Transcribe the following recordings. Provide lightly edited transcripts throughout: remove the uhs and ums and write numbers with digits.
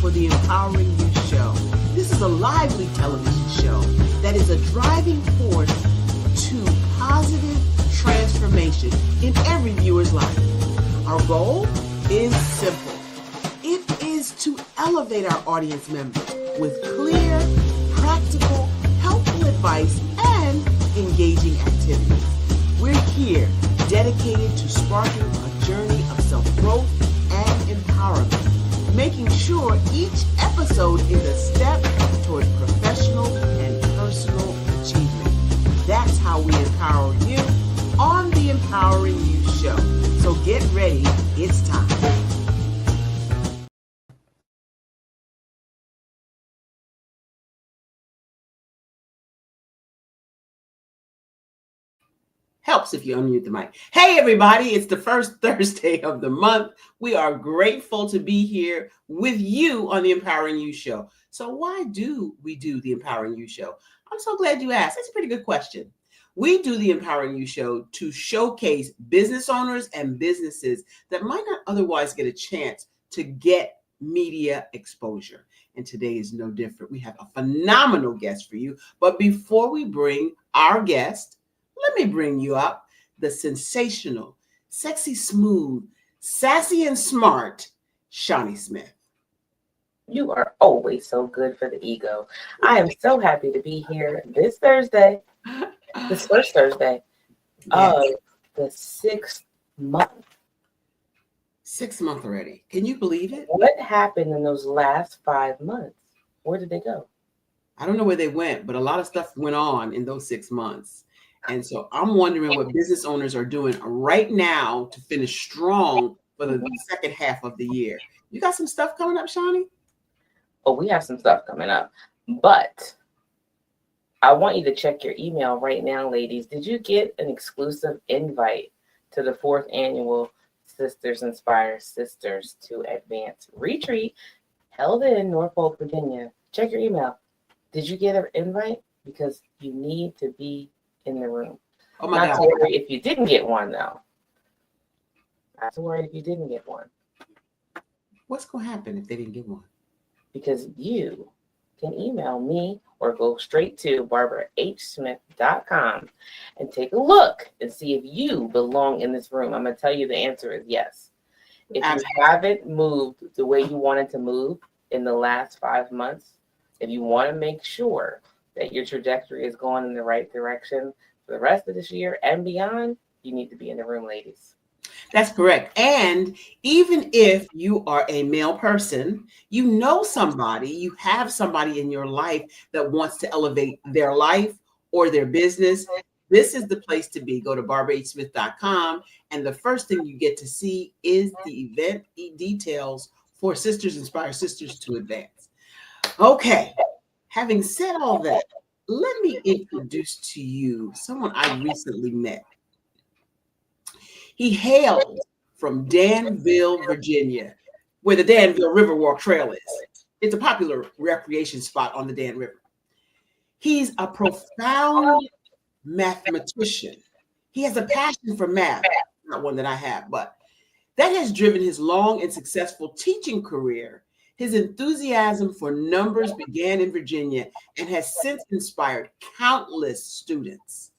for the Empowering You Show. This is a lively television show that is a driving force to positive transformation in every viewer's life. Our goal is simple. It is to elevate our audience members with clear, practical, helpful advice and engaging activities. We're here dedicated to sparking a journey of self-growth and empowerment, making sure each episode is a step toward professional and personal achievement. That's how we empower you on the Empowering You Show. So get ready, it's time. Helps if you unmute the mic. Hey, everybody, it's the first Thursday of the month. We are grateful to be here with you on the Empowering You Show. So why do we do the Empowering You Show? I'm so glad you asked. That's a pretty good question. We do the Empowering You Show to showcase business owners and businesses that might not otherwise get a chance to get media exposure. And today is no different. We have a phenomenal guest for you. But before we bring our guest, let me bring you up the sensational, sexy, smooth, sassy, and smart Shawnee Smith. You are always so good for the ego. I am so happy to be here this Thursday, this first Thursday of the 6th month. 6th month already. Can you believe it? What happened in those last 5 months? Where did they go? I don't know where they went, but a lot of stuff went on in those 6 months. And so I'm wondering what business owners are doing right now to finish strong for the second half of the year. You got some stuff coming up, Shawnee? Oh, we have some stuff coming up. But I want you to check your email right now, ladies. Did you get an exclusive invite to the 4th annual Sisters Inspire Sisters to Advance retreat held in Norfolk, Virginia? Check your email. Did you get an invite? Because you need to be in the room. Oh my Not God. to worry if you didn't get one, though. Not to worry if you didn't get one. What's going to happen if they didn't get one? Because you can email me or go straight to barbarahsmith.com and take a look and see if you belong in this room. I'm going to tell you the answer is yes. If you haven't moved the way you wanted to move in the last 5 months, if you want to make sure that your trajectory is going in the right direction for the rest of this year and beyond, you need to be in the room, ladies. That's correct. And even if you are a male person, you know somebody, you have somebody in your life that wants to elevate their life or their business, this is the place to be. Go to barbarahsmith.com, and the first thing you get to see is the event details for Sisters Inspire Sisters to Advance. Okay. Having said all that, let me introduce to you someone I recently met. He hails from Danville, Virginia, where the Danville Riverwalk Trail is. It's a popular recreation spot on the Dan River. He's a profound mathematician. He has a passion for math, not one that I have, but that has driven his long and successful teaching career. His enthusiasm for numbers began in Virginia and has since inspired countless students.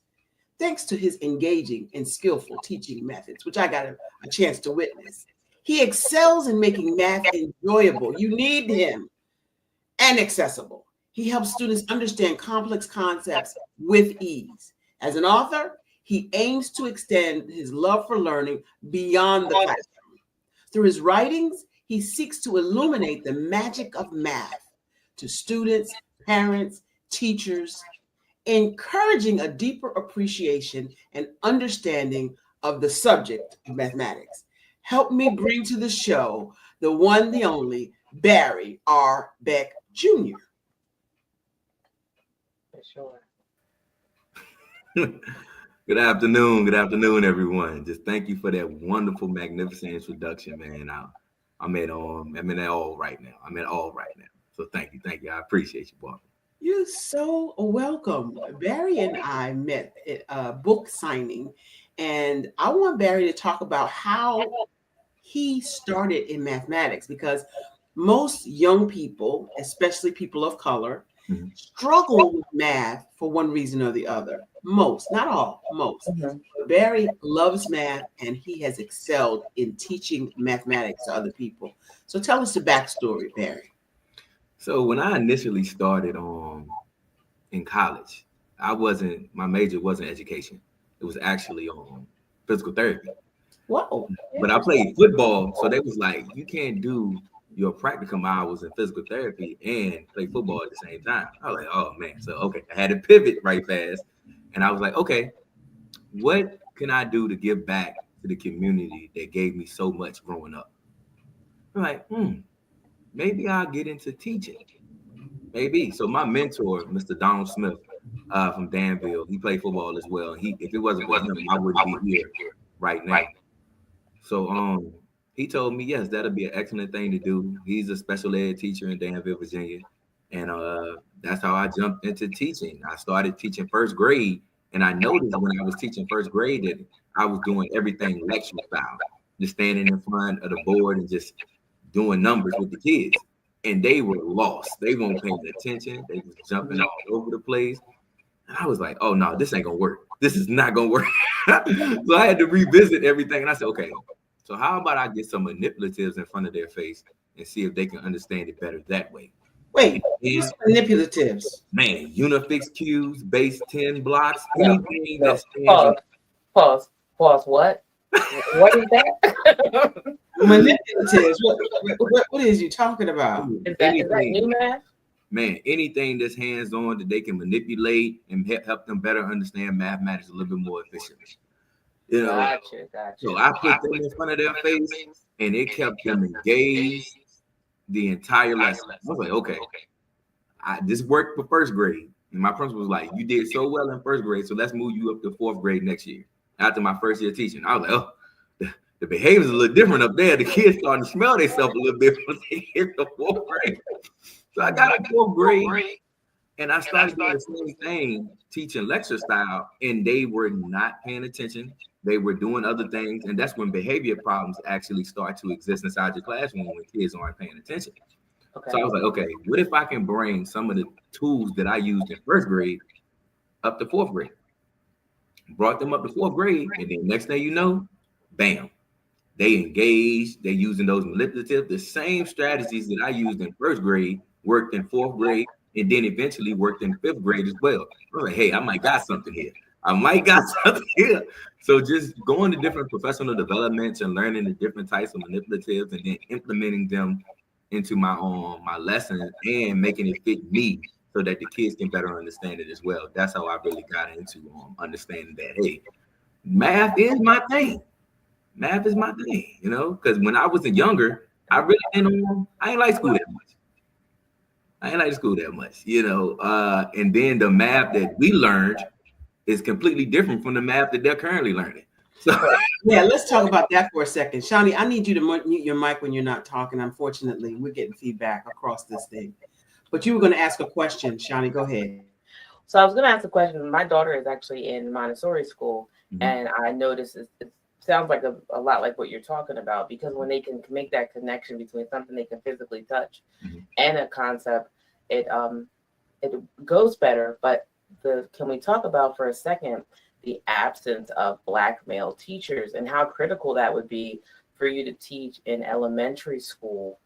Thanks to his engaging and skillful teaching methods, which I got a chance to witness. He excels in making math enjoyable. You need him. And accessible. He helps students understand complex concepts with ease. As an author, he aims to extend his love for learning beyond the classroom. Through his writings, he seeks to illuminate the magic of math to students, parents, teachers, encouraging a deeper appreciation and understanding of the subject of mathematics. Help me bring to the show the one, the only, Barry R. Beck Jr. For sure. Good afternoon, everyone. Just thank you for that wonderful, magnificent introduction, man. I'm at all right now. So thank you. I appreciate you, boy. You're so welcome. Barry and I met at a book signing, and I want Barry to talk about how he started in mathematics, because most young people, especially people of color, Mhm. struggle with math for one reason or the other. Most, not all, most. Mhm. But Barry loves math and he has excelled in teaching mathematics to other people. So tell us the backstory, Barry. So when I initially started in college, my major wasn't education. It was actually physical therapy. Whoa. But I played football, so they was like, you can't do your practicum hours in physical therapy and play football at the same time. I was like, oh man. So okay, I had to pivot right fast. And I was like, okay, what can I do to give back to the community that gave me so much growing up? I'm like, maybe I'll get into teaching. Maybe. So my mentor, Mr. Donald Smith, from Danville, he played football as well. If it wasn't for him, I wouldn't be here right now. So he told me, yes, that'll be an excellent thing to do. He's a special ed teacher in Danville, Virginia. And that's how I jumped into teaching. I started teaching first grade, and I noticed when I was teaching first grade that I was doing everything lecture style, just standing in front of the board and just doing numbers with the kids. And they were lost. They weren't paying attention. They was jumping all over the place. And I was like, oh no, this ain't gonna work. This is not gonna work. So I had to revisit everything. And I said, okay, so how about I get some manipulatives in front of their face and see if they can understand it better that way? Wait, And what's manipulatives? man, unifix cubes, base 10 blocks, No, anything no. that stands Pause. What? What is that? Manipulatives. What is you talking about? Is that new math? Man, anything that's hands-on that they can manipulate and help them better understand mathematics a little bit more efficiently. You know, Gotcha. so I put them in front of their face and it kept them engaged the entire lesson. I was like, okay, this worked for first grade. And my principal was like, you did so well in first grade, so let's move you up to fourth grade next year. After my first year teaching, I was like, oh, the behavior's a little different up there. The kids starting to smell themselves a little bit when they hit the fourth grade. So I got a fourth grade and I started doing the same thing, teaching lecture style, and they were not paying attention. They were doing other things. And that's when behavior problems actually start to exist inside your classroom when kids aren't paying attention. Okay. So I was like, okay, what if I can bring some of the tools that I used in first grade up to fourth grade? Brought them up to fourth grade, and then next thing you know, bam, they engaged. They're using those manipulative, the same strategies that I used in first grade worked in fourth grade, and then eventually worked in fifth grade as well. I was like, hey, I might got something here. So just going to different professional developments and learning the different types of manipulatives and then implementing them into my lessons and making it fit me so that the kids can better understand it as well. That's how I really got into understanding that, hey, math is my thing. Math is my thing, because when I was younger, I ain't like school that much. And then the math that we learned is completely different from the math that they're currently learning. So yeah, let's talk about that for a second. Shawnee, I need you to mute your mic when you're not talking. Unfortunately, we're getting feedback across this thing. But you were going to ask a question, Shawnee. Go ahead. So I was going to ask a question. My daughter is actually in Montessori school, and I noticed it sounds like a lot like what you're talking about, because when they can make that connection between something they can physically touch and a concept, it goes better. But can we talk about for a second the absence of Black male teachers and how critical that would be for you to teach in elementary school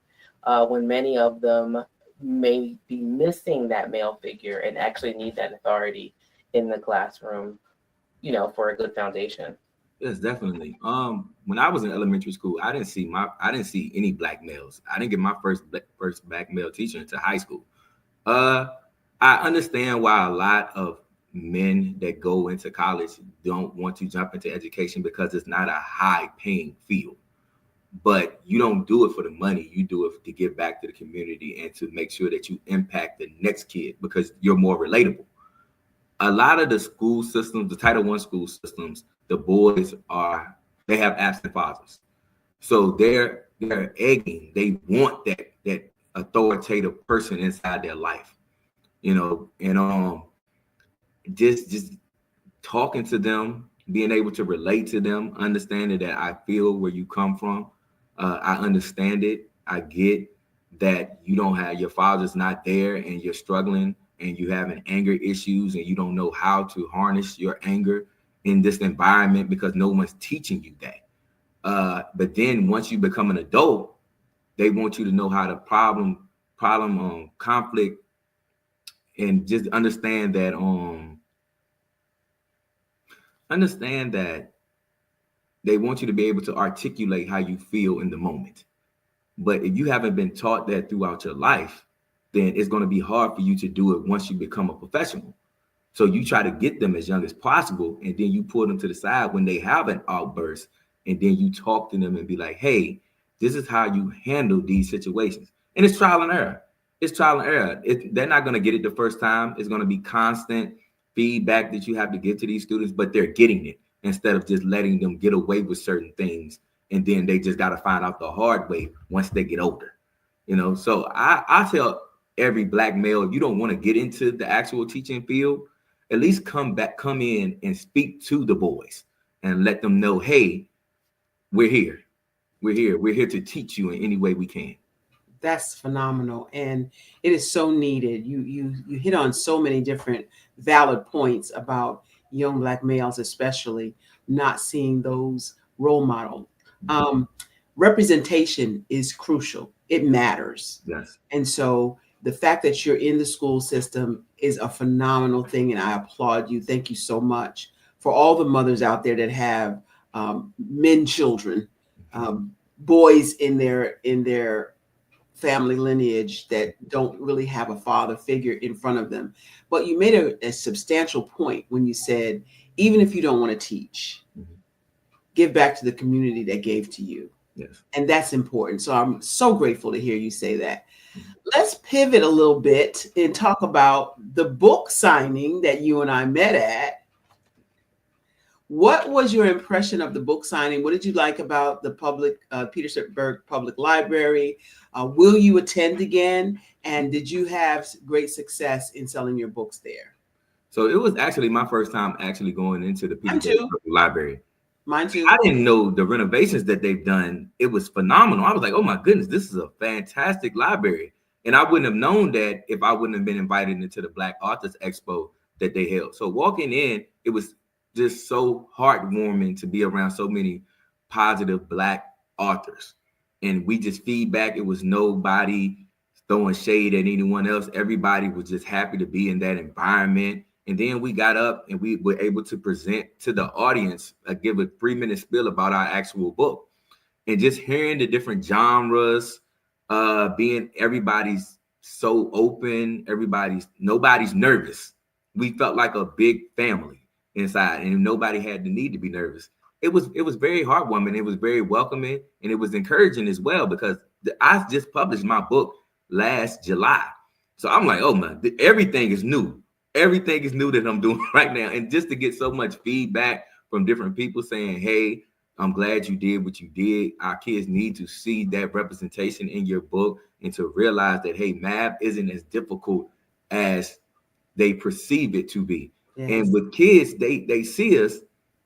when many of them may be missing that male figure and actually need that authority in the classroom, for a good foundation? Yes, definitely. When I was in elementary school, I didn't see any Black males. I didn't get my first Black male teacher until high school. I understand why a lot of men that go into college don't want to jump into education because it's not a high paying field. But you don't do it for the money. You do it to give back to the community and to make sure that you impact the next kid because you're more relatable. A lot of the school systems, the Title I school systems, the boys they have absent fathers. So they're egging, they want that authoritative person inside their life, and just talking to them, being able to relate to them, understanding that I feel where you come from. I understand it, I get, that you don't have, your father's not there and you're struggling and you having anger issues and you don't know how to harness your anger in this environment because no one's teaching you that. But then once you become an adult, they want you to know how to problem conflict, and just understand that they want you to be able to articulate how you feel in the moment. But if you haven't been taught that throughout your life, then it's going to be hard for you to do it once you become a professional. So you try to get them as young as possible, and then you pull them to the side when they have an outburst, and then you talk to them and be like, hey, this is how you handle these situations. And it's trial and error. It's trial and error. They're not going to get it the first time. It's going to be constant feedback that you have to give to these students, but they're getting it instead of just letting them get away with certain things. And then they just got to find out the hard way once they get older. So I tell every Black male, if you don't want to get into the actual teaching field, at least come in and speak to the boys and let them know, hey, we're here. We're here to teach you in any way we can. That's phenomenal. And it is so needed. You hit on so many different valid points about young Black males, especially not seeing those role models. Representation is crucial. It matters. Yes. And so the fact that you're in the school system is a phenomenal thing. And I applaud you. Thank you so much for all the mothers out there that have men children, boys in their family lineage that don't really have a father figure in front of them. But you made a substantial point when you said, even if you don't want to teach, give back to the community that gave to you. Yes. And that's important. So I'm so grateful to hear you say that. Let's pivot a little bit and talk about the book signing that you and I met at. What was your impression of the book signing? What did you like about the Petersburg Public Library? Will you attend again? And did you have great success in selling your books there? So it was actually my first time actually going into the Petersburg Public Library. Mine too. I didn't know the renovations that they've done. It was phenomenal. I was like, oh my goodness, this is a fantastic library. And I wouldn't have known that if I wouldn't have been invited into the Black Authors Expo that they held. So walking in, it was just so heartwarming to be around so many positive Black authors. And we just feedback. It was nobody throwing shade at anyone else. Everybody was just happy to be in that environment. And then we got up and we were able to present to the audience, give a 3-minute spiel about our actual book. And just hearing the different genres, being everybody's so open, nobody's nervous. We felt like a big family inside, and nobody had the need to be nervous. It was very heartwarming. It was very welcoming, and it was encouraging as well, because I just published my book last July. So I'm like, oh man, everything is new. Everything is new that I'm doing right now. And just to get so much feedback from different people saying, hey, I'm glad you did what you did. Our kids need to see that representation in your book and to realize that, hey, math isn't as difficult as they perceive it to be. Yes. And with kids, they see us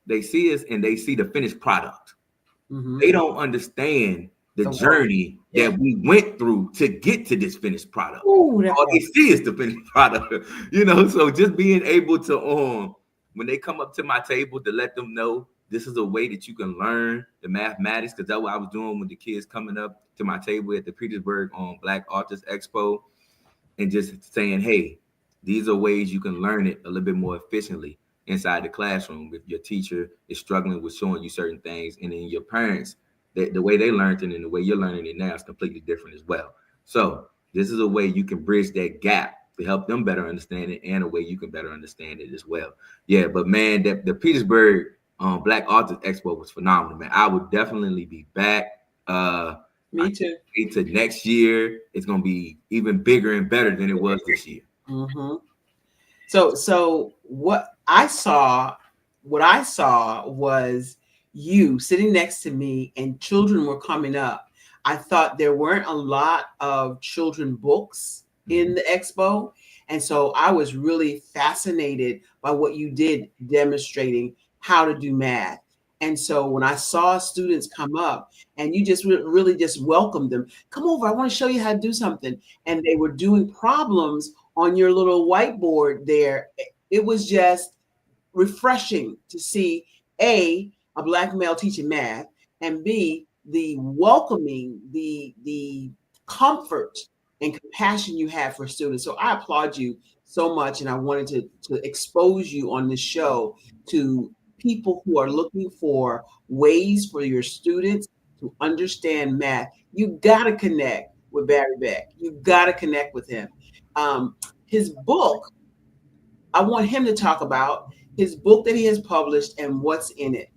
and they see the finished product. Mm-hmm. They don't understand the journey that we went through to get to this finished product. Ooh, all they see is the finished product, so just being able to, when they come up to my table, to let them know this is a way that you can learn the mathematics, because that's what I was doing with the kids coming up to my table at the Petersburg Black Authors Expo, and just saying, hey, these are ways you can learn it a little bit more efficiently inside the classroom. If your teacher is struggling with showing you certain things, and then your parents, the way they learned it and the way you're learning it now is completely different as well. So this is a way you can bridge that gap to help them better understand it, and a way you can better understand it as well. Yeah, but man, the Petersburg Black Authors Expo was phenomenal, man. I would definitely be back. Me too. To next year, it's gonna be even bigger and better than it was this year. Mm-hmm. So what I saw was you sitting next to me, and children were coming up. I thought there weren't a lot of children books in the expo. And so I was really fascinated by what you did, demonstrating how to do math. And so when I saw students come up and you just really just welcomed them, come over, I want to show you how to do something. And they were doing problems on your little whiteboard there. It was just refreshing to see a Black male teaching math, and B, the welcoming, the comfort and compassion you have for students. So I applaud you so much. And I wanted to expose you on this show to people who are looking for ways for your students to understand math. You got to connect with Barry Beck. You got to connect with him. His book, I want him to talk about his book that he has published and what's in it.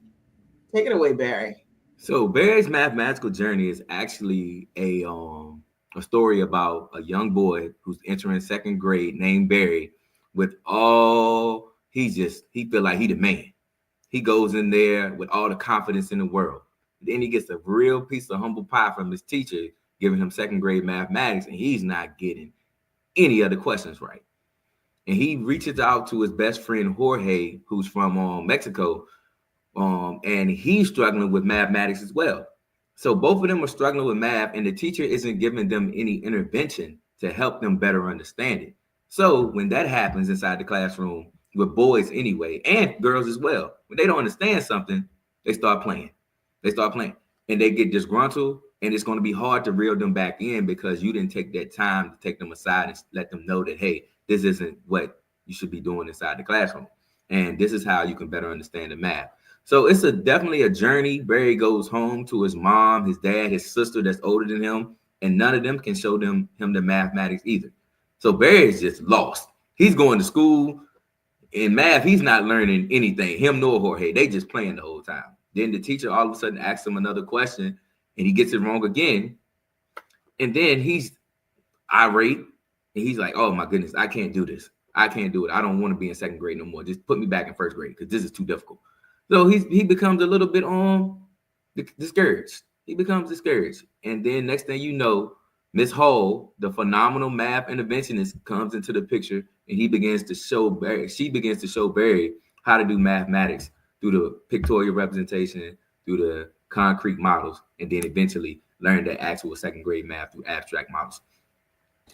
Take it away, Barry. So Barry's mathematical journey is actually a story about a young boy who's entering second grade named Barry. With all he feel like he the man. He goes in there with all the confidence in the world. Then he gets a real piece of humble pie from his teacher, giving him second grade mathematics, and he's not getting any of the questions right. And he reaches out to his best friend Jorge, who's from Mexico, and he's struggling with mathematics as well. So both of them are struggling with math, and the teacher isn't giving them any intervention to help them better understand it. So when that happens inside the classroom, with boys anyway, and girls as well, when they don't understand something, they start playing. And they get disgruntled, and it's going to be hard to reel them back in because you didn't take that time to take them aside and let them know that, hey, this isn't what you should be doing inside the classroom. And this is how you can better understand the math. So it's definitely a journey. Barry goes home to his mom, his dad, his sister that's older than him, and none of them can show him the mathematics either. So Barry is just lost. He's going to school. In math, he's not learning anything. Him nor Jorge. They just playing the whole time. Then the teacher all of a sudden asks him another question, and he gets it wrong again. And then he's irate, and he's like, oh my goodness, I can't do this. I can't do it. I don't want to be in second grade no more. Just put me back in first grade because this is too difficult. So he becomes a little bit discouraged. He becomes discouraged. And then next thing you know, Miss Hall, the phenomenal math interventionist, comes into the picture, and she begins to show Barry how to do mathematics through the pictorial representation, through the concrete models, and then eventually learn the actual second grade math through abstract models.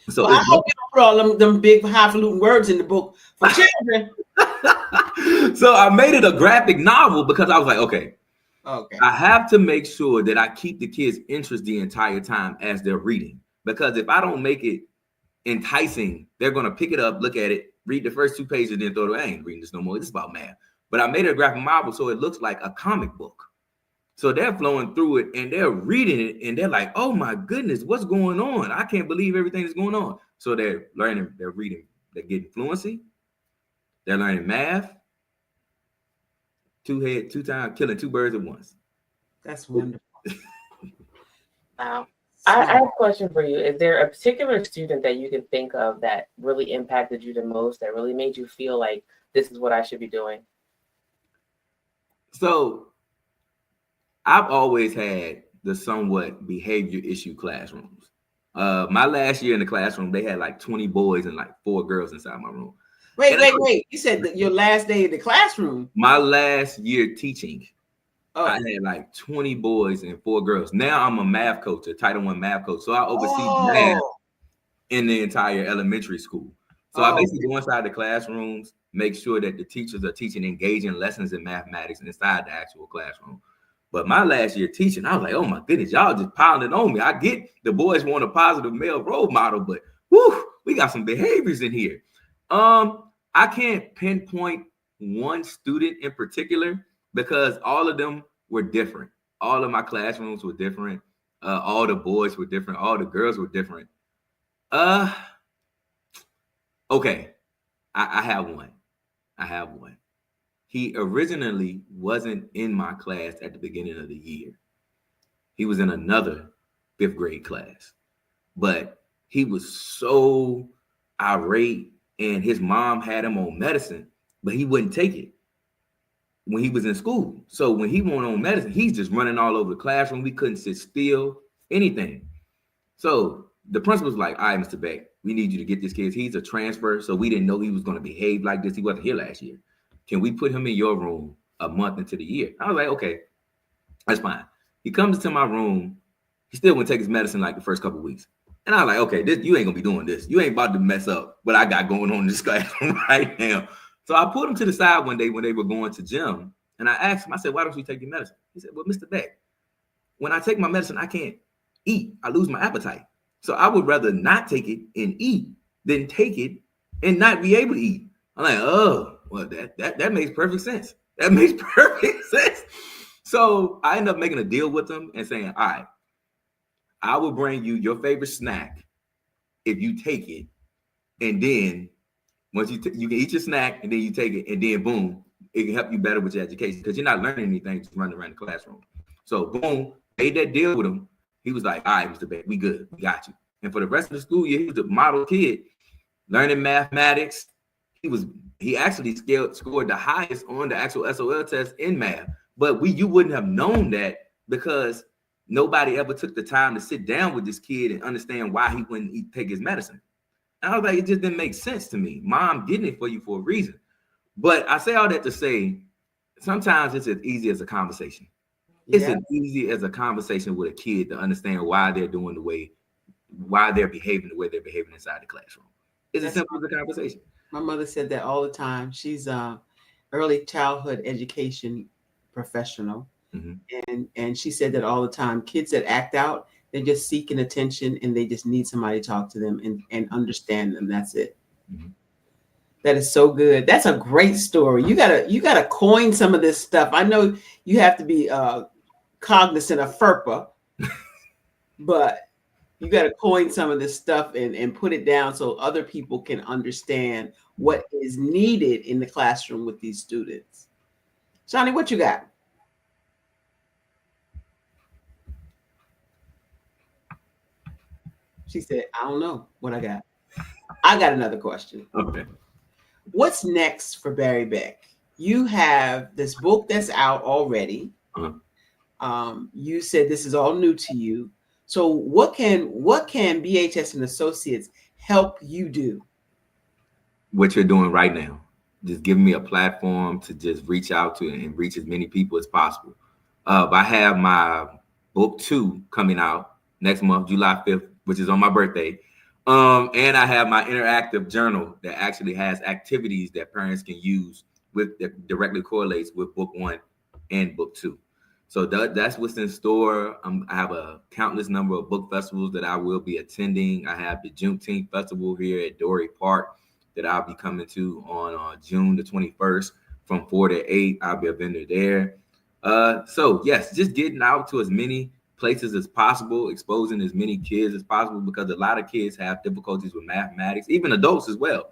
So I hope you don't put all them big highfalutin words in the book for children. So I made it a graphic novel because I was like, okay, I have to make sure that I keep the kids' interest the entire time as they're reading. Because if I don't make it enticing, they're going to pick it up, look at it, read the first 2 pages, and then throw it away. I ain't reading this no more. This is about math. But I made it a graphic novel so it looks like a comic book. So they're flowing through it and they're reading it and they're like, oh my goodness, what's going on? I can't believe everything that's going on. So they're learning, they're reading, they're getting fluency, they're learning math, two times, killing 2 birds at once. That's wonderful. Wow. I have a question for you. Is there a particular student that you can think of that really impacted you the most, that really made you feel like this is what I should be doing? So I've always had the somewhat behavior issue classrooms. My last year in the classroom, they had like 20 boys and like 4 girls inside my room. Wait. You said that your last day in the classroom? My last year teaching. Oh. I had like 20 boys and 4 girls. Now I'm a math coach, a Title I math coach. So I oversee math in the entire elementary school. So I basically go inside the classrooms, make sure that the teachers are teaching engaging lessons in mathematics inside the actual classroom. But my last year teaching, I was like, oh my goodness, y'all just piling on me. I get the boys want a positive male role model, but whoo, we got some behaviors in here. I can't pinpoint one student in particular because all of them were different. All of my classrooms were different. All the boys were different. All the girls were different. Okay, I have one. He originally wasn't in my class at the beginning of the year. He was in another 5th grade class, but he was so irate and his mom had him on medicine, but he wouldn't take it when he was in school. So when he went on medicine, he's just running all over the classroom. We couldn't sit still, anything. So the principal was like, all right, Mr. Beck, we need you to get this kid. He's a transfer, so we didn't know he was going to behave like this. He wasn't here last year. Can we put him in your room a month into the year. I was like, okay, that's fine. He comes into my room. He still wouldn't take his medicine like the first couple of weeks. And I was like, okay, you ain't gonna be doing this. You ain't about to mess up what I got going on in this classroom right now. So I pulled him to the side one day when they were going to gym, and I asked him, I said, why don't you take your medicine? He said, well, Mr. Beck, when I take my medicine, I can't eat. I lose my appetite. So I would rather not take it and eat than take it and not be able to eat. I'm like, oh, well, that makes perfect sense. That makes perfect sense. So I ended up making a deal with them and saying, all right, I will bring you your favorite snack if you take it. And then once you can eat your snack and then you take it, and then boom, it can help you better with your education because you're not learning anything just running around the classroom. So boom, made that deal with him. He was like, all right, Mr. Beck, we good. We got you. And for the rest of the school year, he was the model kid learning mathematics. He actually scored the highest on the actual SOL test in math. But you wouldn't have known that because nobody ever took the time to sit down with this kid and understand why he wouldn't take his medicine. And I was like, it just didn't make sense to me. Mom getting it for you for a reason. But I say all that to say, sometimes it's as easy as a conversation. It's as easy as a conversation with a kid to understand why they're why they're behaving the way they're behaving inside the classroom. It's as simple as a conversation. My mother said that all the time. She's a early childhood education professional. Mm-hmm. And she said that all the time. Kids that act out, they're just seeking attention and they just need somebody to talk to them and understand them. That's it. Mm-hmm. That is so good. That's a great story. You gotta coin some of this stuff. I know you have to be cognizant of FERPA, but you got to coin some of this stuff and put it down so other people can understand what is needed in the classroom with these students. Shawnee, what you got? She said, I don't know what I got. I got another question. Okay. What's next for Barry Beck? You have this book that's out already. Uh-huh. You said this is all new to you. So what can BHS and Associates help you do? What you're doing right now. Just give me a platform to just reach out to and reach as many people as possible. I have my book 2 coming out next month, July 5th, which is on my birthday. And I have my interactive journal that actually has activities that parents can use that directly correlates with book 1 and book 2. So that's what's in store. I have a countless number of book festivals that I will be attending. I have the Juneteenth Festival here at Dory Park that I'll be coming to on June the 21st from 4 to 8. I'll be a vendor there. So yes, just getting out to as many places as possible, exposing as many kids as possible because a lot of kids have difficulties with mathematics, even adults as well.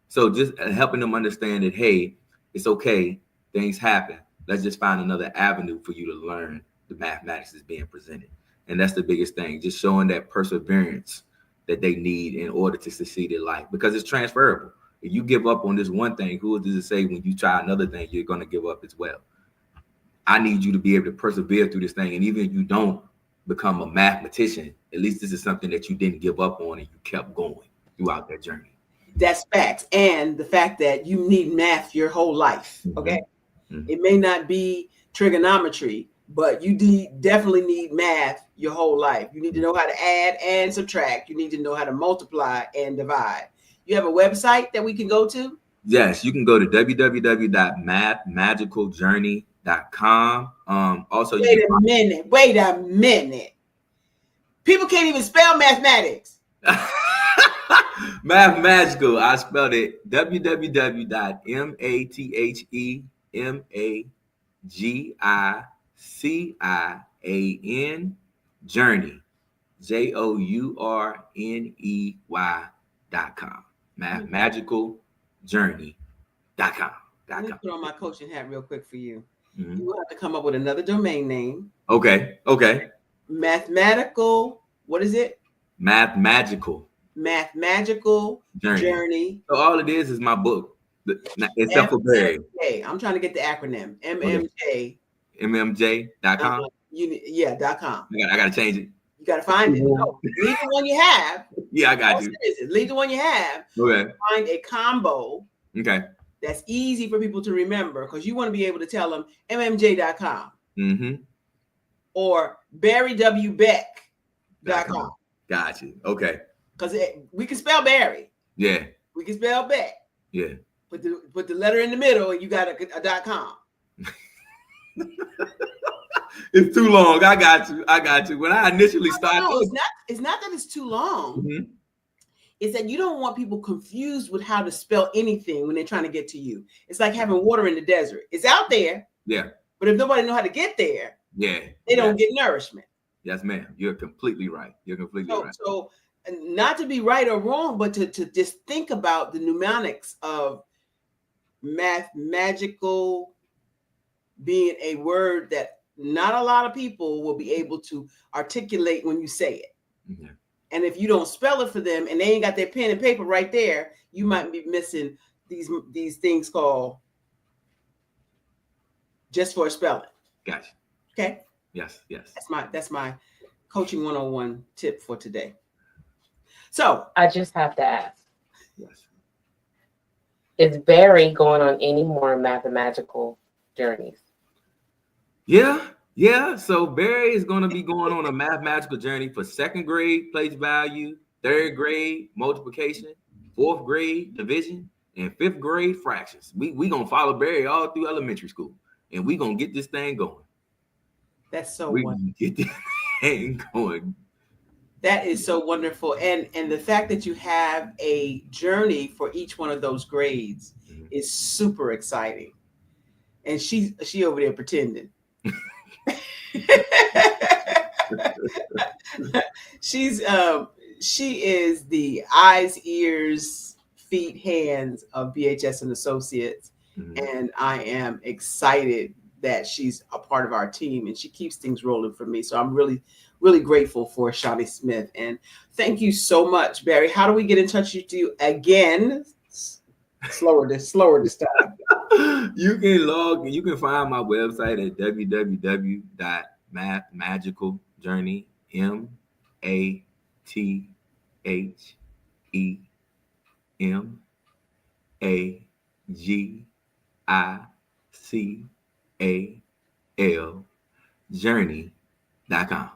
So just helping them understand that, hey, it's okay, things happen. Let's just find another avenue for you to learn the mathematics that's being presented. And that's the biggest thing, just showing that perseverance that they need in order to succeed in life because it's transferable. If you give up on this one thing, who does it say when you try another thing, you're going to give up as well? I need you to be able to persevere through this thing. And even if you don't become a mathematician, at least this is something that you didn't give up on and you kept going throughout that journey. That's facts. And the fact that you need math your whole life, okay? Mm-hmm. It may not be trigonometry, but you definitely need math your whole life. You need to know how to add and subtract. You need to know how to multiply and divide. You have a website that we can go to? Yes, you can go to www.mathmagicaljourney.com. Also, wait a minute. People can't even spell mathematics. Math Magical. I spelled it www.mathemagicaljourney journey.com. Mathmagicaljourney.com. Let me put on my coaching hat real quick for you. Mm-hmm. You will have to come up with another domain name. Okay. Mathematical. What is it? Mathmagical journey. So all it is my book. Except for Barry. I'm trying to get the acronym. MMJ. MMJ.com. .com. I gotta change it. You gotta find it. No, leave the one you have. Yeah, I got you. Leave the one you have. Okay. Find a combo. Okay. that's easy for people to remember, because you want to be able to tell them mmj.com or barrywbeck.com. Got you. Okay. Because we can spell Barry. Yeah. We can spell Beck. Yeah. Put the letter in the middle and you got a .com. It's too long. I got you. When I initially started, no, it's not that it's too long. It's that you don't want people confused with how to spell anything when they're trying to get to you. It's like having water in the desert. It's out there. Yeah. But if nobody know how to get there, they don't get nourishment. Yes, ma'am. You're completely right. Right. So not to be right or wrong, but to just think about the mnemonics of magical being a word that not a lot of people will be able to articulate when you say it. Mm-hmm. And if you don't spell it for them and they ain't got their pen and paper right there, you might be missing these things called just for spelling. Gotcha. Okay. Yes. That's my coaching 101 tip for today. So I just have to ask. Yes. Is Barry going on any more mathematical journeys? Yeah. So Barry is going to be going on a mathematical journey for 2nd grade place value, 3rd grade multiplication, 4th grade division, and 5th grade fractions. We going to follow Barry all through elementary school, and we going to get this thing going. That's so wonderful. Get this thing going. That is so wonderful. And the fact that you have a journey for each one of those grades is super exciting. And she over there pretending. She is the eyes, ears, feet, hands of BHS and Associates. And I am excited that she's a part of our team and she keeps things rolling for me. So I'm really, really grateful for Shawnee Smith. And thank you so much, Barry. How do we get in touch with you again? Slower this time. You can find my website at www.mathmagicaljourney, MATHEMAGICAL journey.com.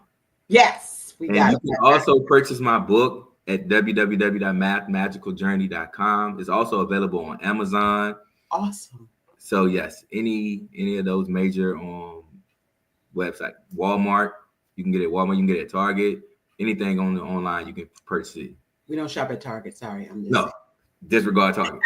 Yes, you can also purchase my book at www.mathmagicaljourney.com. It's also available on Amazon. Awesome. So yes, any of those major website, Walmart, you can get it at Walmart, you can get it at Target, anything on the online, you can purchase it. We don't shop at Target. Sorry, I'm just saying. Disregard Target.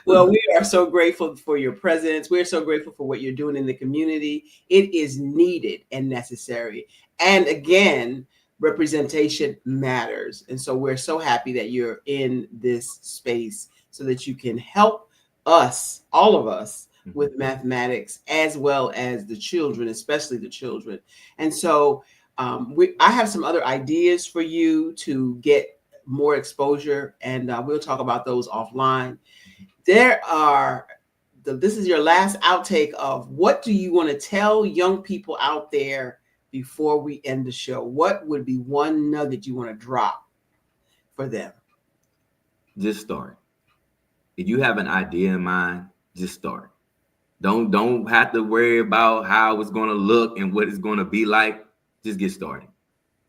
Well, we are so grateful for your presence. We're so grateful for what you're doing in the community. It is needed and necessary. And again, representation matters. And so we're so happy that you're in this space so that you can help us, all of us, with mathematics, as well as the children, especially the children. And so I have some other ideas for you to get more exposure, and we'll talk about those offline. This is your last outtake of what do you want to tell young people out there before we end the show? What would be one nugget you want to drop for them? Just start. If you have an idea in mind, just start. Don't have to worry about how it's going to look and what it's going to be like. Just get started.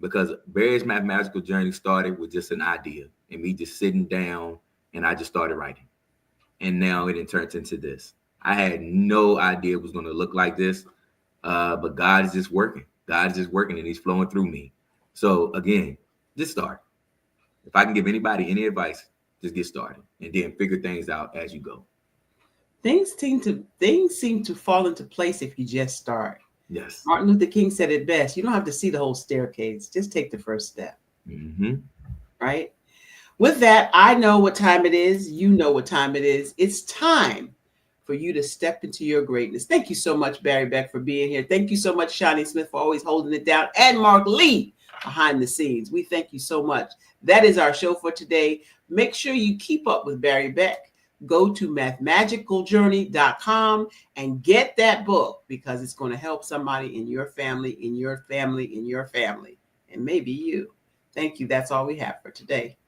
Because Barry's mathematical journey started with just an idea and me just sitting down and I just started writing. And now it turned into this. I had no idea it was going to look like this, but God is just working. God is just working and he's flowing through me. So again, just start. If I can give anybody any advice, just get started and then figure things out as you go. Things seem to fall into place if you just start. Yes. Martin Luther King said it best. You don't have to see the whole staircase. Just take the first step. Right? With that, I know what time it is. You know what time it is. It's time for you to step into your greatness. Thank you so much, Barry Beck, for being here. Thank you so much, Shawnee Smith, for always holding it down. And Mark Lee behind the scenes. We thank you so much. That is our show for today. Make sure you keep up with Barry Beck. Go to mathmagicaljourney.com and get that book because it's going to help somebody in your family, and maybe you. Thank you. That's all we have for today.